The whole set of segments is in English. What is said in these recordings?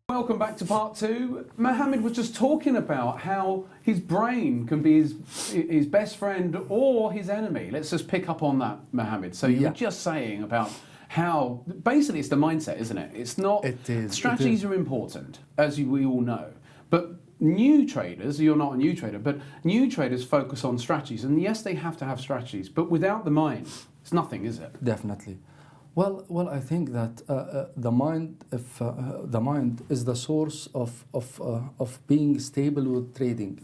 Welcome back to part two. Mohammad was just talking about how his brain can be his best friend or his enemy. Let's just pick up on that, Mohammad. So you were just saying about how basically it's the mindset, isn't it? It's not. It is. Strategies are important, as we all know. But new traders, you're not a new trader, but new traders focus on strategies. And yes, they have to have strategies, but without the mind, it's nothing, is it? Definitely. Well, I think that the mind, the mind is the source of being stable with trading.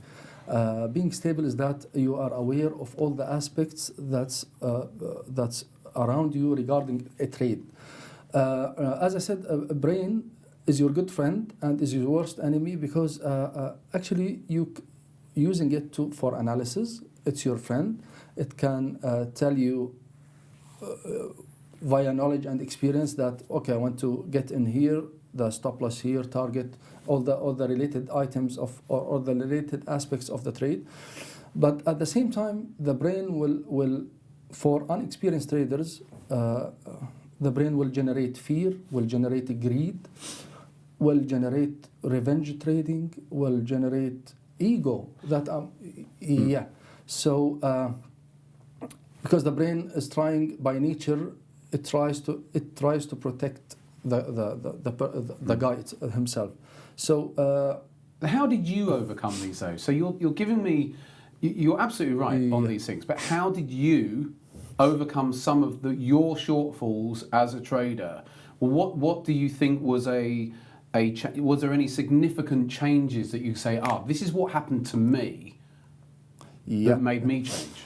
Being stable is that you are aware of all the aspects that's around you regarding a trade. As I said, a brain is your good friend and is your worst enemy because actually you using it for analysis. It's your friend. It can tell you via knowledge and experience that, okay, I want to get in here, the stop loss here, target, all the related items or the related aspects of the trade. But at the same time, the brain will for unexperienced traders, the brain will generate fear, will generate greed, will generate revenge trading, will generate ego. So because the brain is trying by nature, it tries to protect the guy himself. So how did you overcome these though? So you're giving me, you're absolutely right on these things, but how did you overcome some of your shortfalls as a trader? Well, what do you think was was there any significant changes that you say, this is what happened to me that made me change?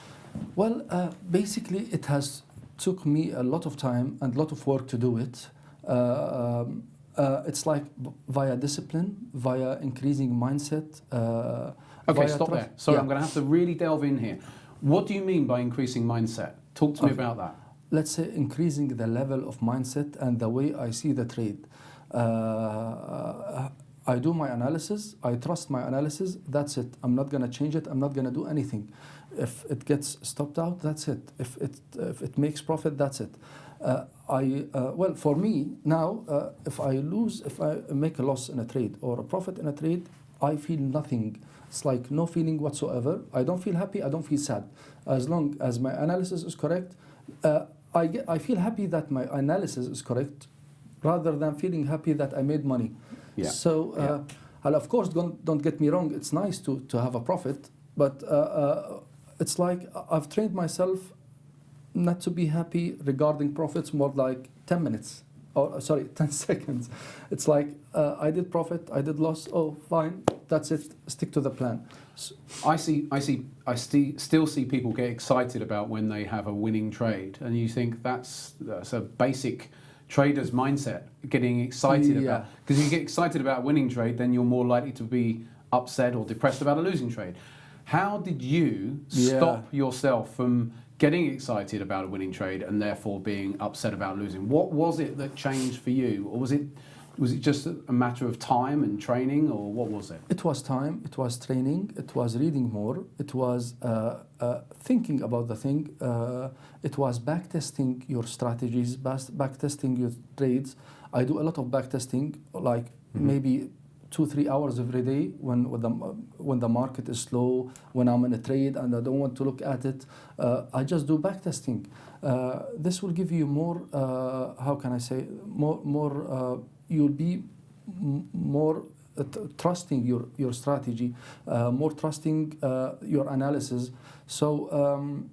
Well, basically it has took me a lot of time and a lot of work to do it. It's like via discipline, via increasing mindset. Okay, stop there. Sorry, I'm going to have to really delve in here. What do you mean by increasing mindset? Talk to me about that. Let's say increasing the level of mindset and the way I see the trade. I do my analysis, I trust my analysis, that's it. I'm not going to change it, I'm not going to do anything. If it gets stopped out, that's it. If it makes profit, that's it. Well, for me, now, if I make a loss in a trade or a profit in a trade, I feel nothing. It's like no feeling whatsoever. I don't feel happy, I don't feel sad. As long as my analysis is correct, I feel happy that my analysis is correct rather than feeling happy that I made money. Yeah. So, and of course, don't get me wrong, it's nice to have a profit, but it's like I've trained myself not to be happy regarding profits more like 10 minutes. Or sorry, 10 seconds. It's like I did profit, I did loss. Oh, fine, that's it. Stick to the plan. So, I still see people get excited about when they have a winning trade, and you think that's a basic trader's mindset. Getting excited about, because if you get excited about a winning trade, then you're more likely to be upset or depressed about a losing trade. How did you stop yourself from getting excited about a winning trade and therefore being upset about losing? What was it that changed for you? Or was it just a matter of time and training, or what was it? It was time, it was training, it was reading more, it was thinking about the thing, it was backtesting your strategies, backtesting your trades. I do a lot of backtesting, like maybe 2-3 hours every day when the market is slow, when I'm in a trade and I don't want to look at it. I just do backtesting. This will give you more, how can I say, you'll be more trusting your strategy, more trusting your analysis. So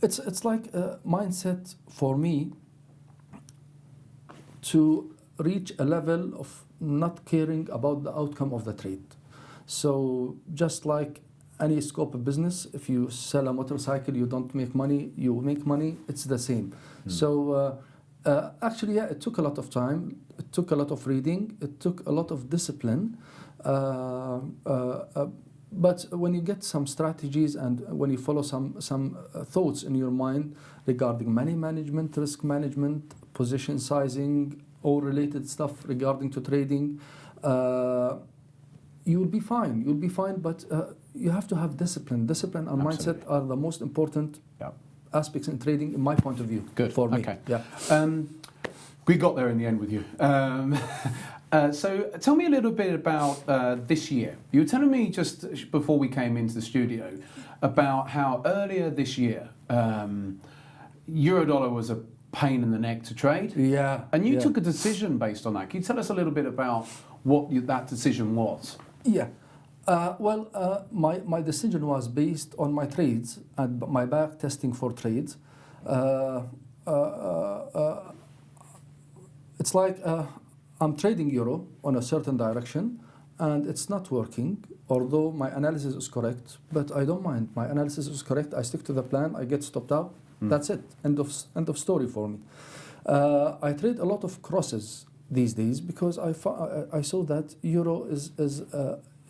it's like a mindset for me to reach a level of not caring about the outcome of the trade. So just like any scope of business, if you sell a motorcycle, you don't make money, you make money, it's the same. So actually, it took a lot of time, it took a lot of reading, it took a lot of discipline. But when you get some strategies and when you follow some thoughts in your mind regarding money management, risk management, position sizing, all related stuff regarding to trading, you'll be fine. You'll be fine, but you have to have discipline. Discipline and mindset are the most important aspects in trading, in my point of view. Good. For me. Okay. Yeah. We got there in the end with you. So tell me a little bit about this year. You were telling me just before we came into the studio about how earlier this year euro-dollar was a pain in the neck to trade. Yeah. And you yeah. took a decision based on that. Can you tell us a little bit about what that decision was? Yeah. My decision was based on my trades and my back testing for trades. It's like I'm trading euro on a certain direction and it's not working, although my analysis is correct, but I don't mind. My analysis is correct. I stick to the plan. I get stopped out. That's it. End of story for me. I trade a lot of crosses these days because I saw that euro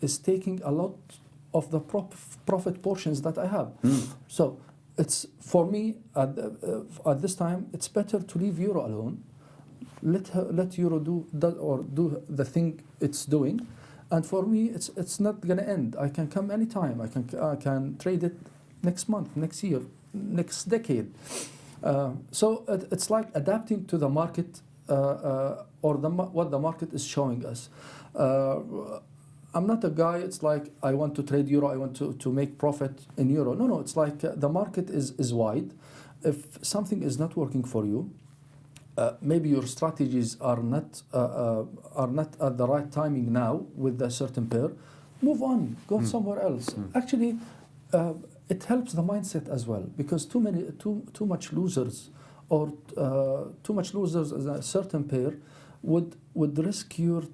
is taking a lot of the profit portions that I have. So it's for me at this time it's better to leave euro alone. Let euro do the thing it's doing, and for me it's not gonna end. I can come anytime. I can trade it next month, next year, next decade. So it's like adapting to the market or what the market is showing us. I'm not a guy, it's like I want to trade euro, I want to make profit in euro. No, it's like the market is wide. If something is not working for you, maybe your strategies are not at the right timing now with a certain pair, move on, go somewhere else. Actually, it helps the mindset as well, because too much losers or too much losers as a certain pair would risk your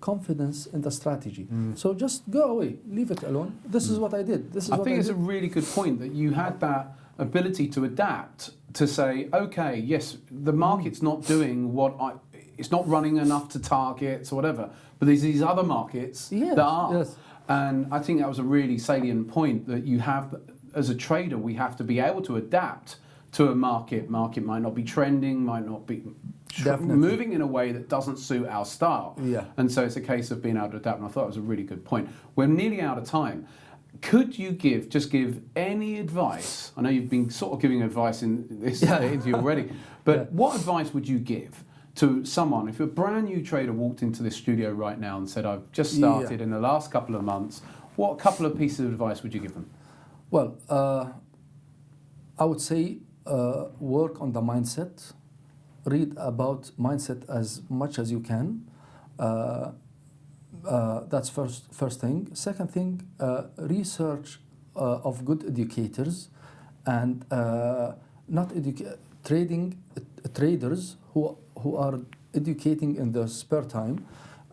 confidence in the strategy. So just go away, leave it alone. This is what I did. I think it's a really good point that you had that ability to adapt, to say, okay, yes, the market's not doing it's not running enough to targets or whatever, but there's these other markets that are. Yes. And I think that was a really salient point that you have, as a trader, we have to be able to adapt to a market. Market might not be trending, might not be moving in a way that doesn't suit our style. Yeah. And so it's a case of being able to adapt. And I thought it was a really good point. We're nearly out of time. Could you give any advice? I know you've been sort of giving advice in this interview already, but what advice would you give to someone, if a brand new trader walked into this studio right now and said, I've just started in the last couple of months, what couple of pieces of advice would you give them? Well, I would say work on the mindset, read about mindset as much as you can. That's first thing. Second thing, research of good educators and traders who are educating in their spare time,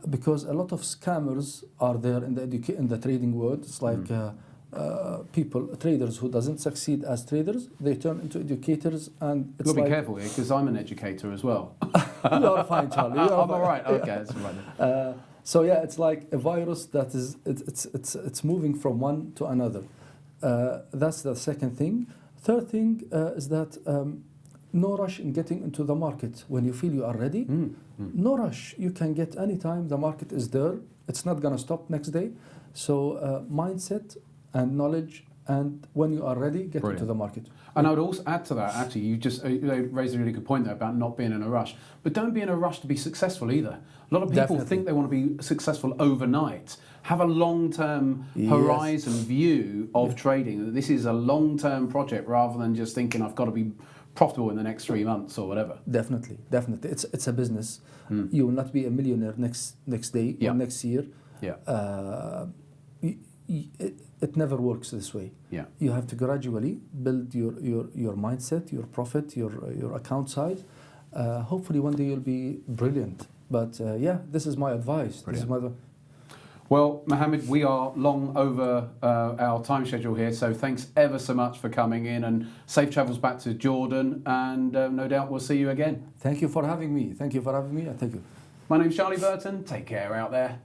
because a lot of scammers are there in the trading world. It's like traders who doesn't succeed as traders, they turn into educators, and it's be careful here, because I'm an educator as well. You are fine, Charlie. I'm all right. Okay, that's right. So yeah, it's like a virus that is it's moving from one to another. That's the second thing. Third thing is that no rush in getting into the market. When you feel you are ready, no rush. You can get anytime. The market is there. It's not gonna stop next day. So mindset and knowledge, and when you are ready, get into the market. And I would also add to that, actually, you just raised a really good point there about not being in a rush. But don't be in a rush to be successful either. A lot of people think they want to be successful overnight. Have a long-term horizon view of trading. This is a long-term project rather than just thinking I've got to be profitable in the next 3 months or whatever. Definitely. It's a business. You will not be a millionaire next day or next year. It never works this way. You have to gradually build your mindset, your profit, your account size. Hopefully one day you'll be brilliant. But this is my advice. Well, Mohammad, we are long over our time schedule here, so thanks ever so much for coming in, and safe travels back to Jordan, and no doubt we'll see you again. Thank you for having me. Thank you. My name's Charlie Burton. Take care out there.